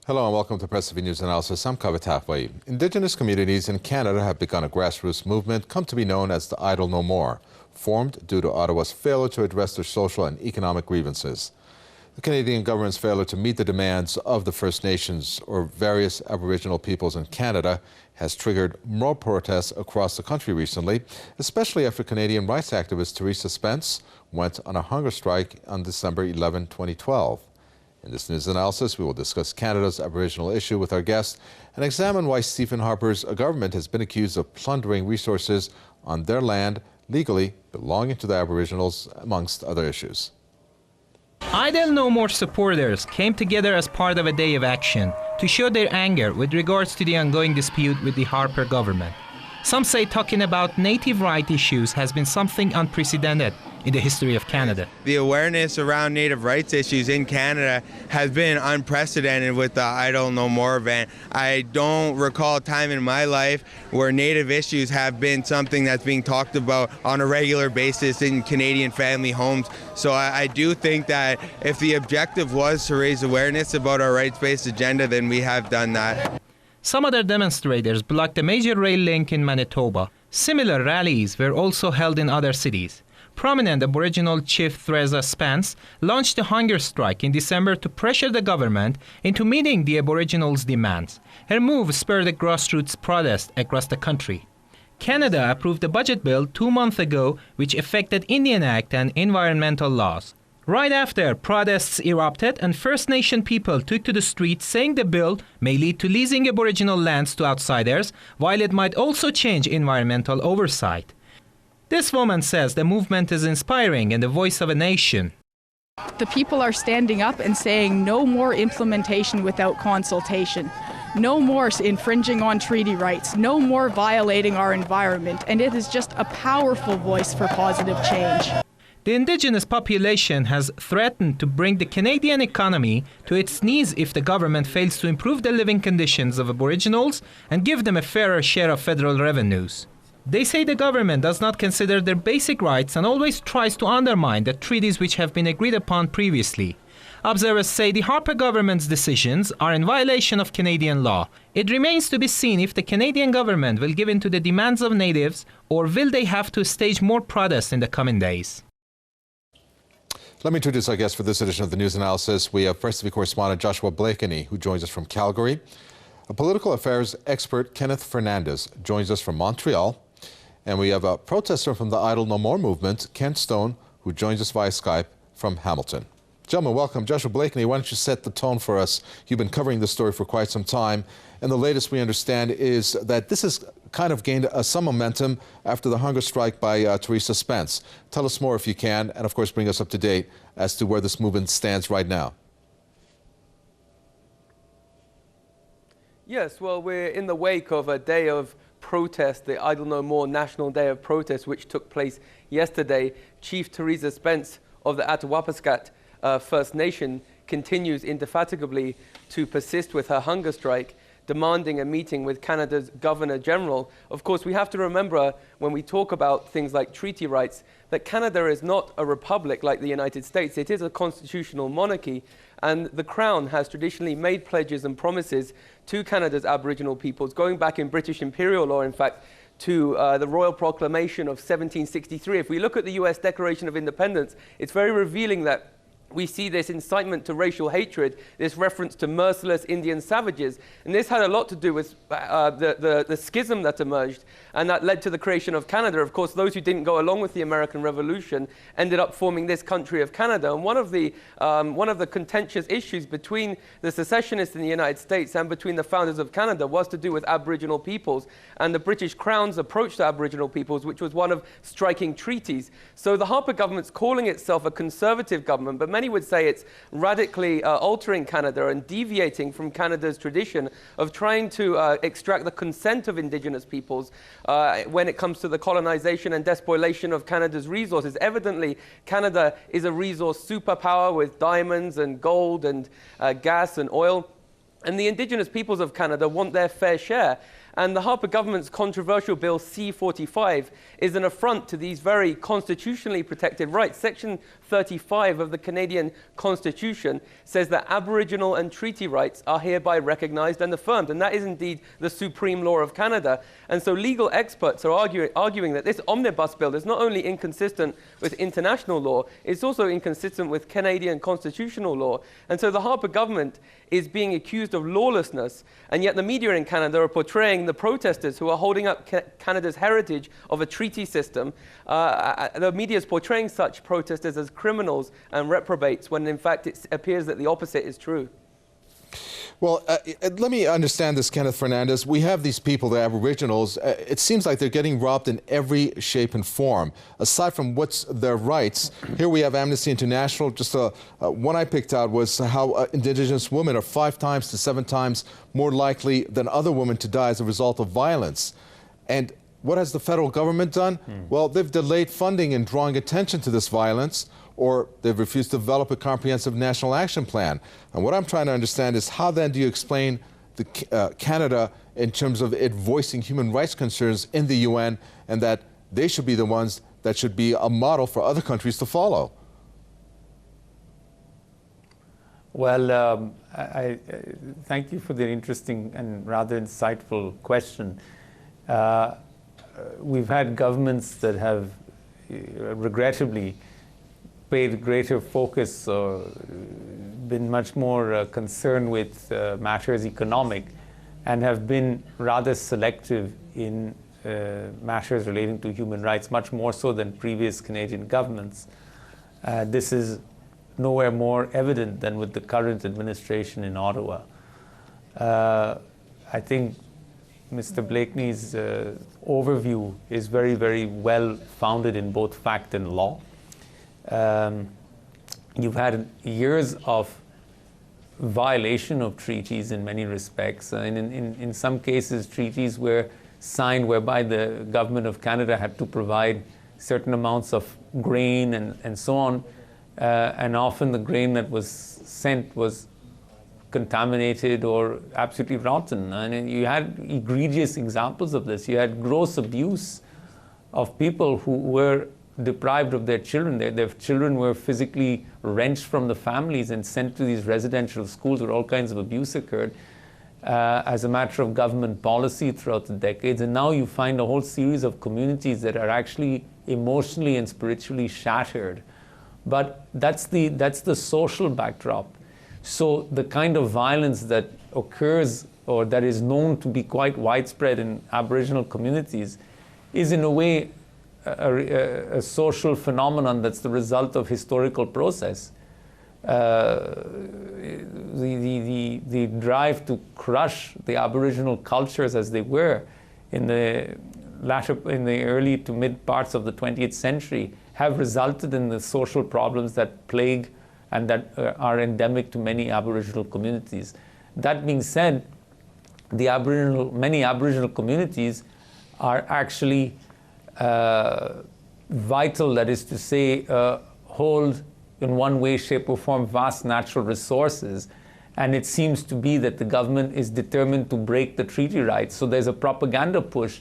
Hello and welcome to Press TV News Analysis. I'm Kaveh Taghvai. Indigenous communities in Canada have begun a grassroots movement come to be known as the Idle No More, formed due to Ottawa's failure to address their social and economic grievances. The Canadian government's failure to meet the demands of the First Nations or various Aboriginal peoples in Canada has triggered more protests across the country recently, especially after Canadian rights activist Theresa Spence went on a hunger strike on December 11, 2012. In this news analysis, we will discuss Canada's Aboriginal issue with our guest and examine why Stephen Harper's government has been accused of plundering resources on their land legally belonging to the Aboriginals, amongst other issues. Idle No More supporters came together as part of a day of action to show their anger with regards to the ongoing dispute with the Harper government. Some say talking about native right issues has been something unprecedented in the history of Canada. The awareness around native rights issues in Canada has been unprecedented with the Idle No More event. I don't recall a time in my life where native issues have been something that's being talked about on a regular basis in Canadian family homes. So I do think that if the objective was to raise awareness about our rights-based agenda, then we have done that. Some other demonstrators blocked a major rail link in Manitoba. Similar rallies were also held in other cities. Prominent Aboriginal chief Theresa Spence launched a hunger strike in December to pressure the government into meeting the Aboriginals' demands. Her move spurred a grassroots protest across the country. Canada approved a budget bill 2 months ago which affected Indian Act and environmental laws. Right after, protests erupted and First Nation people took to the streets saying the bill may lead to leasing Aboriginal lands to outsiders, while it might also change environmental oversight. This woman says the movement is inspiring and the voice of a nation. The people are standing up and saying no more implementation without consultation, no more infringing on treaty rights, no more violating our environment, and it is just a powerful voice for positive change. The Indigenous population has threatened to bring the Canadian economy to its knees if the government fails to improve the living conditions of Aboriginals and give them a fairer share of federal revenues. They say the government does not consider their basic rights and always tries to undermine the treaties which have been agreed upon previously. Observers say the Harper government's decisions are in violation of Canadian law. It remains to be seen if the Canadian government will give in to the demands of natives or will they have to stage more protests in the coming days. Let me introduce our guest for this edition of the News Analysis. We have Press TV correspondent Joshua Blakeney, who joins us from Calgary. A political affairs expert, Kenneth Fernandez, joins us from Montreal. And we have a protester from the Idle No More movement, Kent Stone, who joins us via Skype from Hamilton. Gentlemen, welcome. Joshua Blakeney, why don't you set the tone for us? You've been covering this story for quite some time, and the latest we understand is that this has kind of gained some momentum after the hunger strike by Theresa Spence. Tell us more if you can, and of course bring us up to date as to where this movement stands right now. Yes, well, we're in the wake of a day of protest, the Idle No More National Day of Protest, which took place yesterday. Chief Theresa Spence of the Attawapiskat First Nation continues indefatigably to persist with her hunger strike, demanding a meeting with Canada's Governor General. Of course, we have to remember when we talk about things like treaty rights that Canada is not a republic like the United States. It is a constitutional monarchy, and the Crown has traditionally made pledges and promises to Canada's Aboriginal peoples, going back in British imperial law, in fact, to the Royal Proclamation of 1763. If we look at the US Declaration of Independence, it's very revealing that we see this incitement to racial hatred, this reference to merciless Indian savages. And this had a lot to do with the schism that emerged, and that led to the creation of Canada. Of course, those who didn't go along with the American Revolution ended up forming this country of Canada. And one of the contentious issues between the secessionists in the United States and between the founders of Canada was to do with Aboriginal peoples and the British Crown's approach to Aboriginal peoples, which was one of striking treaties. So the Harper government's calling itself a conservative government, but many would say it's radically altering Canada and deviating from Canada's tradition of trying to extract the consent of Indigenous peoples when it comes to the colonization and despoilation of Canada's resources. Evidently, Canada is a resource superpower with diamonds and gold and gas and oil. And the Indigenous peoples of Canada want their fair share. And the Harper government's controversial Bill C-45 is an affront to these very constitutionally protected rights. Section 35 of the Canadian Constitution says that Aboriginal and treaty rights are hereby recognized and affirmed, and that is indeed the supreme law of Canada. And so legal experts are arguing that this omnibus bill is not only inconsistent with international law, it's also inconsistent with Canadian constitutional law. And so the Harper government is being accused of lawlessness, and yet the media in Canada are portraying the protesters who are holding up Canada's heritage of a treaty system. The media is portraying such protesters as criminals and reprobates, when in fact it appears that the opposite is true. Well, let me understand this, Kenneth Fernandez. We have these people, the Aboriginals. It seems like they're getting robbed in every shape and form. Aside from what's their rights, here we have Amnesty International. Just one I picked out was how Indigenous women are 5 times to 7 times more likely than other women to die as a result of violence. And what has the federal government done? Well, they've delayed funding in drawing attention to this violence, or they've refused to develop a comprehensive national action plan. And what I'm trying to understand is how then do you explain Canada in terms of it voicing human rights concerns in the UN, and that they should be the ones that should be a model for other countries to follow? Well, I thank you for the interesting and rather insightful question. We've had governments that have regrettably paid greater focus or been much more concerned with matters economic, and have been rather selective in matters relating to human rights, much more so than previous Canadian governments. This is nowhere more evident than with the current administration in Ottawa. I think Mr. Blakeney's overview is very, very well founded in both fact and law. You've had years of violation of treaties in many respects. And in some cases, treaties were signed whereby the government of Canada had to provide certain amounts of grain and so on. And often the grain that was sent was contaminated or absolutely rotten. And you had egregious examples of this. You had gross abuse of people who were deprived of their children. Their children were physically wrenched from the families and sent to these residential schools where all kinds of abuse occurred as a matter of government policy throughout the decades. And now you find a whole series of communities that are actually emotionally and spiritually shattered. But that's the social backdrop. So the kind of violence that occurs or that is known to be quite widespread in Aboriginal communities is in a way a social phenomenon that's the result of historical process. The drive to crush the Aboriginal cultures as they were in the early to mid parts of the 20th century have resulted in the social problems that plague and that are endemic to many Aboriginal communities. That being said, many Aboriginal communities are actually vital, that is to say, hold in one way, shape or form vast natural resources, and it seems to be that the government is determined to break the treaty rights. So there's a propaganda push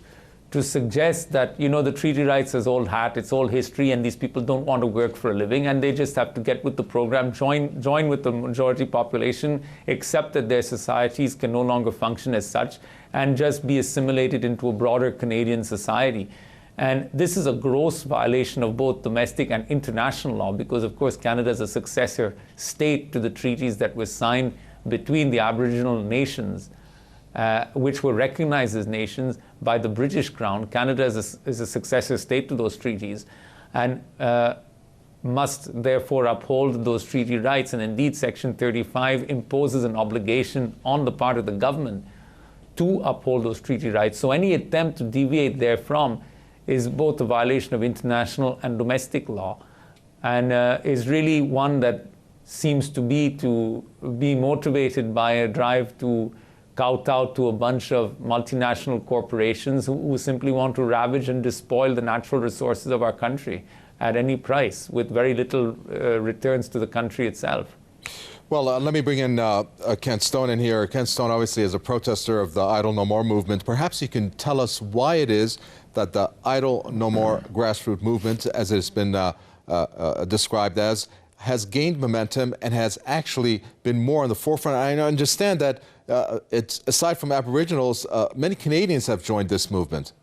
to suggest that, you know, the treaty rights is old hat, it's old history, and these people don't want to work for a living, and they just have to get with the program, join with the majority population, accept that their societies can no longer function as such, and just be assimilated into a broader Canadian society. And this is a gross violation of both domestic and international law, because of course Canada is a successor state to the treaties that were signed between the Aboriginal nations, which were recognized as nations by the British Crown. Canada is a successor state to those treaties and must therefore uphold those treaty rights. And indeed, Section 35 imposes an obligation on the part of the government to uphold those treaty rights. So any attempt to deviate therefrom is both a violation of international and domestic law, and is really one that seems to be motivated by a drive to kowtow to a bunch of multinational corporations who simply want to ravage and despoil the natural resources of our country at any price, with very little returns to the country itself. Well, let me bring in Kent Stone in here. Kent Stone obviously is a protester of the Idle No More movement. Perhaps you can tell us why it is that the Idle No More grassroots movement, as it's been described as, has gained momentum and has actually been more on the forefront. I understand that it's, aside from Aboriginals, many Canadians have joined this movement.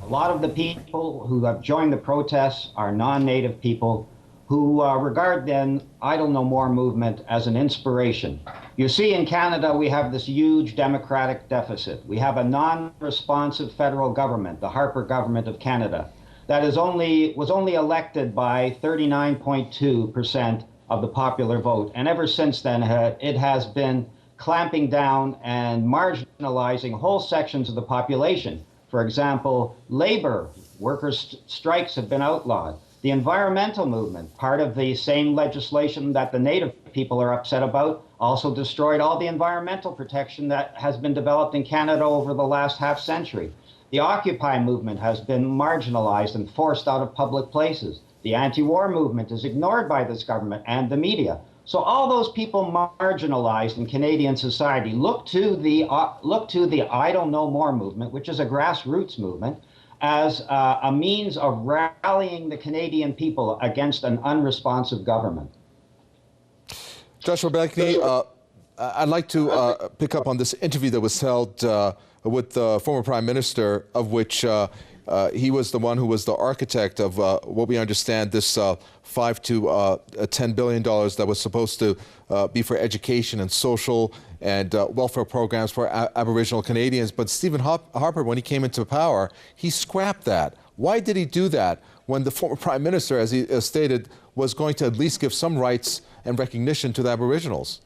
A lot of the people who have joined the protests are non-native people who regard the Idle No More movement as an inspiration. You see, in Canada, we have this huge democratic deficit. We have a non-responsive federal government, the Harper government of Canada, that was only elected by 39.2% of the popular vote. And ever since then, it has been clamping down and marginalizing whole sections of the population. For example, labor, workers' strikes have been outlawed. The environmental movement, part of the same legislation that the native people are upset about, also destroyed all the environmental protection that has been developed in Canada over the last half century. The Occupy movement has been marginalized and forced out of public places. The anti-war movement is ignored by this government and the media. So all those people marginalized in Canadian society look to the Idle No More movement, which is a grassroots movement, as a means of rallying the Canadian people against an unresponsive government. Joshua Blakeney, I'd like to pick up on this interview that was held with the former Prime Minister, of which he was the one who was the architect of what we understand this $5 to $10 billion that was supposed to be for education and social and welfare programs for Aboriginal Canadians. But Stephen Harper, when he came into power, he scrapped that. Why did he do that when the former Prime Minister, as he stated, was going to at least give some rights and recognition to the Aboriginals?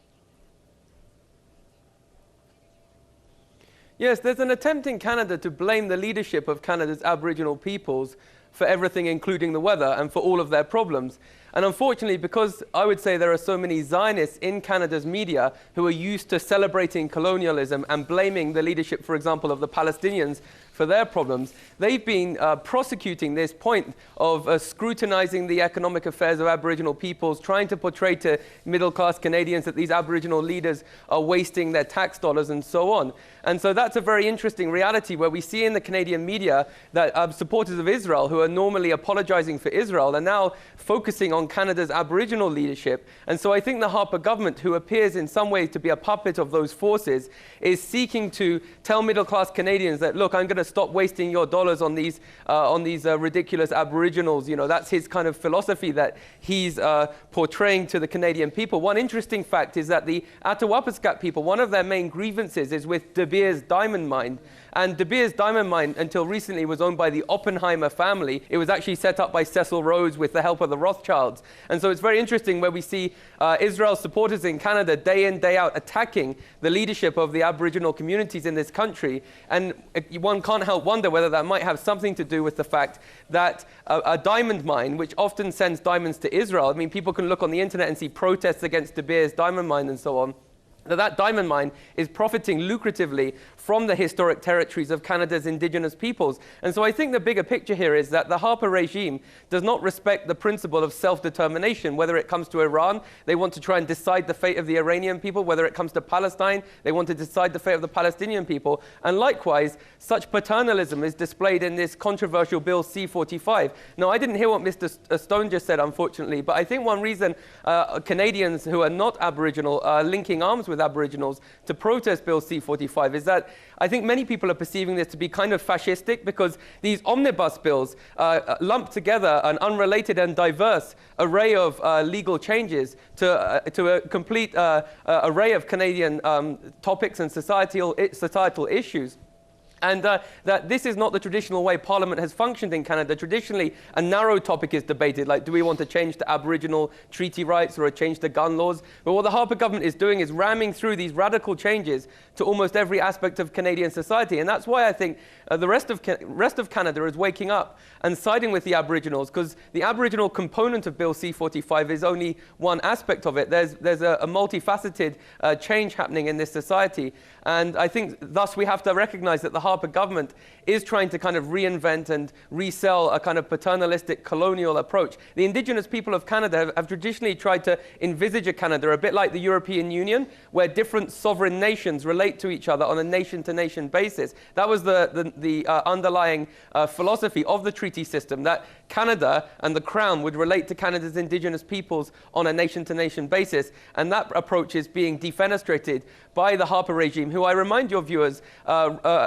Yes, there's an attempt in Canada to blame the leadership of Canada's Aboriginal peoples for everything, including the weather, and for all of their problems. And unfortunately, because I would say there are so many Zionists in Canada's media who are used to celebrating colonialism and blaming the leadership, for example, of the Palestinians for their problems, they've been prosecuting this point of scrutinizing the economic affairs of Aboriginal peoples, trying to portray to middle-class Canadians that these Aboriginal leaders are wasting their tax dollars and so on. And so that's a very interesting reality where we see in the Canadian media that supporters of Israel, who are normally apologizing for Israel, are now focusing on Canada's Aboriginal leadership. And so I think the Harper government, who appears in some ways to be a puppet of those forces, is seeking to tell middle-class Canadians that, look, I'm going to stop wasting your dollars on these ridiculous Aboriginals. You know, that's his kind of philosophy that he's portraying to the Canadian people. One interesting fact is that the Atawapiskat people, one of their main grievances is with De Beers diamond mine. And De Beers diamond mine, until recently, was owned by the Oppenheimer family. It was actually set up by Cecil Rhodes with the help of the Rothschilds. And so it's very interesting where we see Israel supporters in Canada day in, day out attacking the leadership of the Aboriginal communities in this country. And one can't help wonder whether that might have something to do with the fact that a diamond mine, which often sends diamonds to Israel, I mean, people can look on the internet and see protests against De Beers diamond mine and so on, that diamond mine is profiting lucratively from the historic territories of Canada's Indigenous peoples. And so I think the bigger picture here is that the Harper regime does not respect the principle of self-determination. Whether it comes to Iran, they want to try and decide the fate of the Iranian people. Whether it comes to Palestine, they want to decide the fate of the Palestinian people. And likewise, such paternalism is displayed in this controversial Bill C-45. Now, I didn't hear what Mr. Stone just said, unfortunately, but I think one reason Canadians who are not Aboriginal are linking arms with Aboriginals to protest Bill C-45 is that I think many people are perceiving this to be kind of fascistic, because these omnibus bills lump together an unrelated and diverse array of legal changes to a complete array of Canadian topics and societal issues. And that this is not the traditional way Parliament has functioned in Canada. Traditionally, a narrow topic is debated, like do we want to change the Aboriginal treaty rights or a change to gun laws? But what the Harper government is doing is ramming through these radical changes to almost every aspect of Canadian society. And that's why I think the rest of Canada is waking up and siding with the Aboriginals, because the Aboriginal component of Bill C-45 is only one aspect of it. There's a multifaceted change happening in this society. And I think thus we have to recognize that the Harper government is trying to kind of reinvent and resell a kind of paternalistic colonial approach. The indigenous people of Canada have traditionally tried to envisage a Canada a bit like the European Union, where different sovereign nations relate to each other on a nation-to-nation basis. That was the underlying philosophy of the treaty system, that Canada and the Crown would relate to Canada's indigenous peoples on a nation-to-nation basis. And that approach is being defenestrated by the Harper regime, who, I remind your viewers,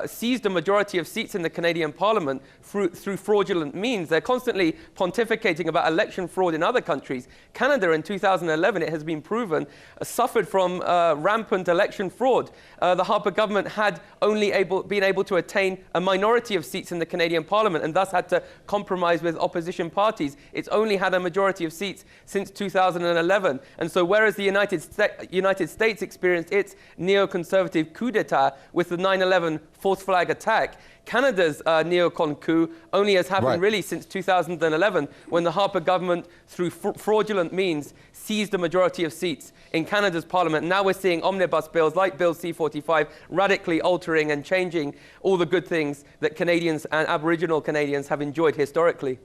seized a majority of seats in the Canadian Parliament through fraudulent means. They're constantly pontificating about election fraud in other countries. Canada in 2011, it has been proven, suffered from rampant election fraud. The Harper government had only been able to attain a minority of seats in the Canadian Parliament and thus had to compromise with opposition parties. It's only had a majority of seats since 2011. And so whereas the United States experienced its neoconservative coup d'etat with the 9/11 false flag attack, Canada's neocon coup only has happened really since 2011, when the Harper government, through fraudulent means, seized a majority of seats in Canada's parliament. Now we're seeing omnibus bills like Bill C-45 radically altering and changing all the good things that Canadians and Aboriginal Canadians have enjoyed historically.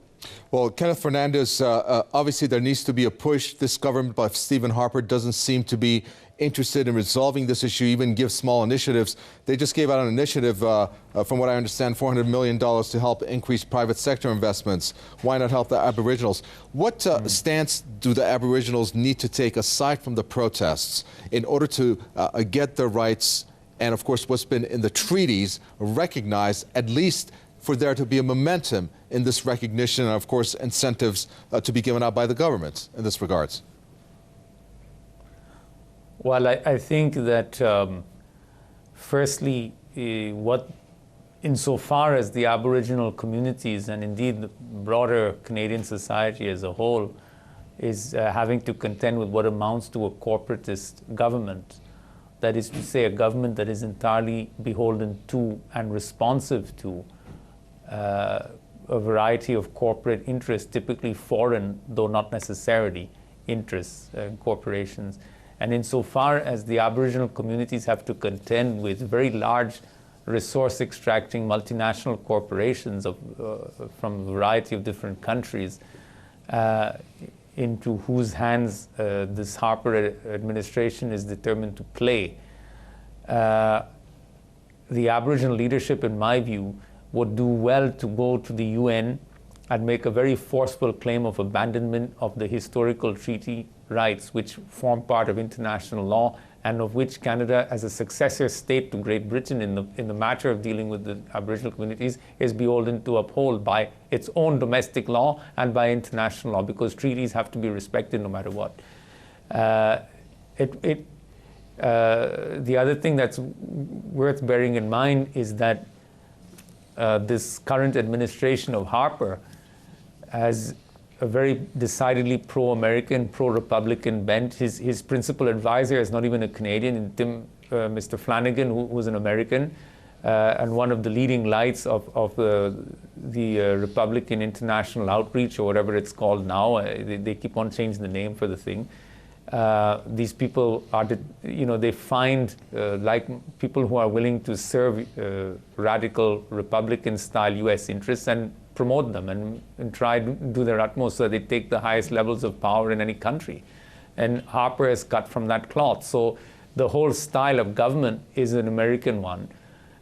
Well, Kenneth Fernandez, obviously there needs to be a push. This government by Stephen Harper doesn't seem to be interested in resolving this issue, even give small initiatives. They just gave out an initiative, from what I understand, $400 million to help increase private sector investments. Why not help the Aboriginals? What stance do the Aboriginals need to take, aside from the protests, in order to get their rights and, of course, what's been in the treaties recognized, at least for there to be a momentum in this recognition and, of course, incentives to be given out by the government in this regards? Well, I think that, firstly, insofar as the Aboriginal communities and indeed the broader Canadian society as a whole is having to contend with what amounts to a corporatist government, that is to say, a government that is entirely beholden to and responsive to a variety of corporate interests, typically foreign, though not necessarily, interests, corporations. And insofar as the Aboriginal communities have to contend with very large resource-extracting multinational corporations from a variety of different countries, into whose hands this Harper administration is determined to play, the Aboriginal leadership, in my view, would do well to go to the UN and make a very forceful claim of abandonment of the historical treaty rights which form part of international law, and of which Canada, as a successor state to Great Britain in the matter of dealing with the Aboriginal communities, is beholden to uphold by its own domestic law and by international law, because treaties have to be respected no matter what. The other thing that's worth bearing in mind is that this current administration of Harper has a very decidedly pro-American, pro-Republican bent. His principal advisor is not even a Canadian, Mr. Flanagan, who's an American, and one of the leading lights of the Republican International Outreach, or whatever it's called now. They keep on changing the name for the thing. These people are, they find like people who are willing to serve radical Republican-style U.S. interests and promote them and try to do their utmost so that they take the highest levels of power in any country. And Harper is cut from that cloth. So the whole style of government is an American one.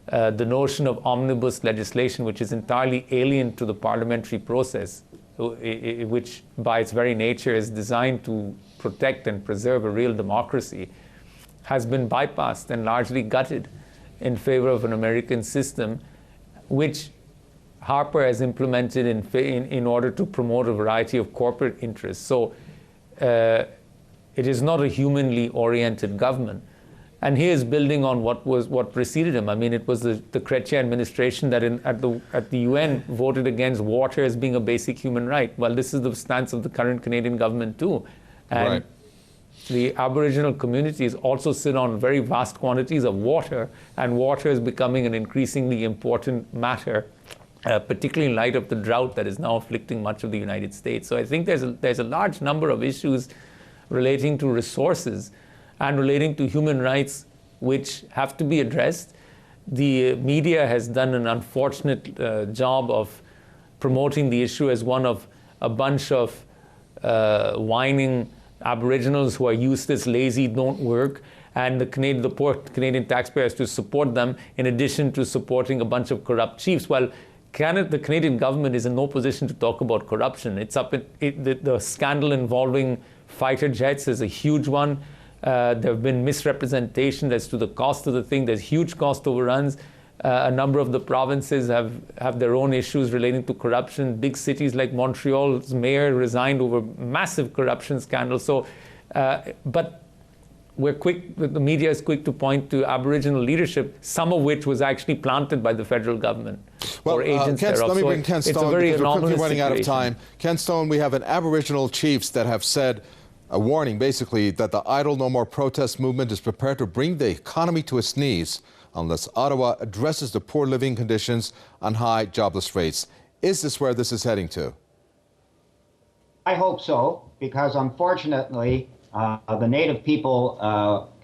The notion of omnibus legislation, which is entirely alien to the parliamentary process, which by its very nature is designed to protect and preserve a real democracy, has been bypassed and largely gutted in favor of an American system, which Harper has implemented in order to promote a variety of corporate interests. So it is not a humanly oriented government. And he is building on what preceded him. I mean, it was the Chrétien administration that at the UN voted against water as being a basic human right. Well, this is the stance of the current Canadian government too. And the Aboriginal communities also sit on very vast quantities of water, and water is becoming an increasingly important matter, particularly in light of the drought that is now afflicting much of the United States. So I think there's a large number of issues relating to resources and relating to human rights which have to be addressed. the media has done an unfortunate job of promoting the issue as one of a bunch of whining Aboriginals who are useless, lazy, don't work, and the poor Canadian taxpayer has to support them in addition to supporting a bunch of corrupt chiefs. Well, the Canadian government is in no position to talk about corruption. It's the scandal involving fighter jets is a huge one. There have been misrepresentation as to the cost of the thing. There's huge cost overruns. A number of the provinces have their own issues relating to corruption. Big cities like Montreal's mayor resigned over massive corruption scandals. So, but the media is quick to point to Aboriginal leadership, some of which was actually planted by the federal government or agents thereof. Let me bring Ken Stone, because we're quickly running out of time. Ken Stone, we have an Aboriginal chiefs that have said, a warning basically, that the Idle No More protest movement is prepared to bring the economy to its knees unless Ottawa addresses the poor living conditions and high jobless rates. Is this where this is heading to? I hope so, because unfortunately, the Native people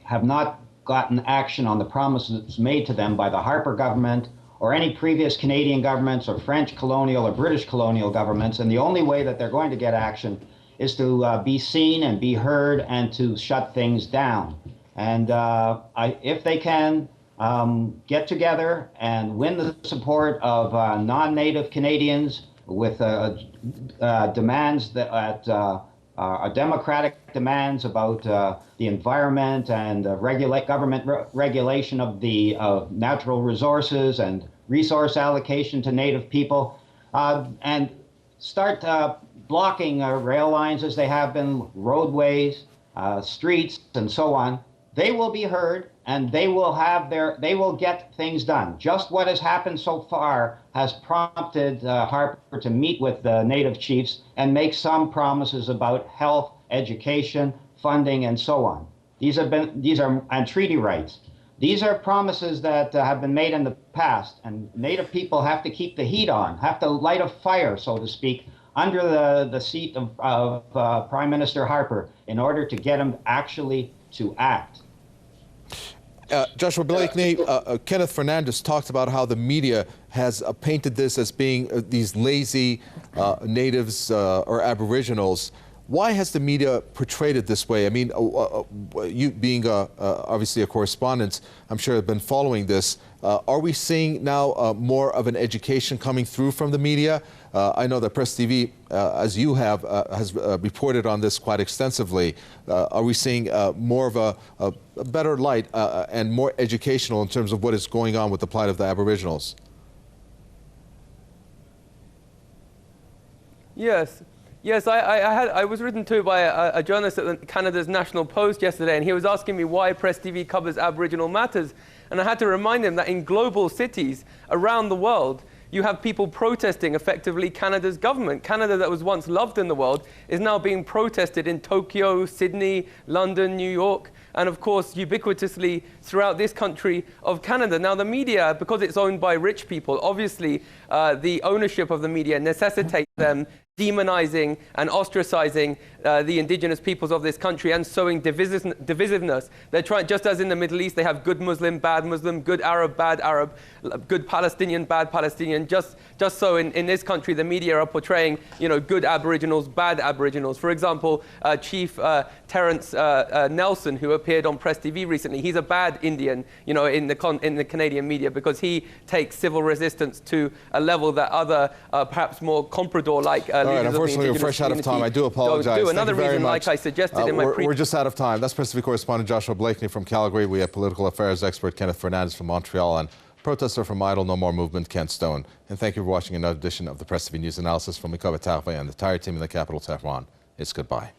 have not gotten action on the promises made to them by the Harper government or any previous Canadian governments or French colonial or British colonial governments. And the only way that they're going to get action is to be seen and be heard and to shut things down. And if they can get together and win the support of non-Native Canadians with demands that democratic demands about the environment and government regulation of the natural resources and resource allocation to Native people, and start blocking rail lines as they have been, roadways, streets, and so on, they will be heard and they will get things done. Just what has happened so far has prompted Harper to meet with the Native chiefs and make some promises about health, education, funding, and so on. And treaty rights. These are promises that have been made in the past, and Native people have to keep the heat on, have to light a fire, so to speak, under the seat of Prime Minister Harper in order to get him actually to act. Joshua Blakeney, Kenneth Fernandez talked about how the media has painted this as being these lazy natives or Aboriginals. Why has the media portrayed it this way? I mean, you being obviously a correspondent, I'm sure have been following this. Are we seeing now more of an education coming through from the media? I know that Press TV, as you have, has reported on this quite extensively. Are we seeing more of a better light and more educational in terms of what is going on with the plight of the Aboriginals? Yes. Yes, I was written to by a journalist at Canada's National Post yesterday, and he was asking me why Press TV covers Aboriginal matters. And I had to remind him that in global cities around the world, you have people protesting effectively Canada's government. Canada, that was once loved in the world, is now being protested in Tokyo, Sydney, London, New York, and of course, ubiquitously throughout this country of Canada. Now, the media, because it's owned by rich people, obviously the ownership of the media necessitates them demonizing and ostracizing the indigenous peoples of this country and sowing divisiveness. They're trying, just as in the Middle East, they have good Muslim, bad Muslim, good Arab, bad Arab, good Palestinian, bad Palestinian. Just so in this country, the media are portraying, good Aboriginals, bad Aboriginals. For example, Chief Terence Nelson, who appeared on Press TV recently, he's a bad Indian, in the Canadian media because he takes civil resistance to a level that other, perhaps more comprador-like all right, unfortunately, we're fresh out of time. I do apologize. Another reason, like I suggested in my we're just out of time. That's Press TV correspondent Joshua Blakeney from Calgary. We have political affairs expert Kenneth Fernandez from Montreal and protester from Idle No More movement, Ken Stone. And thank you for watching another edition of the Press TV News Analysis from Kaveh Taghvai and the entire team in the capital, Tehran. It's goodbye.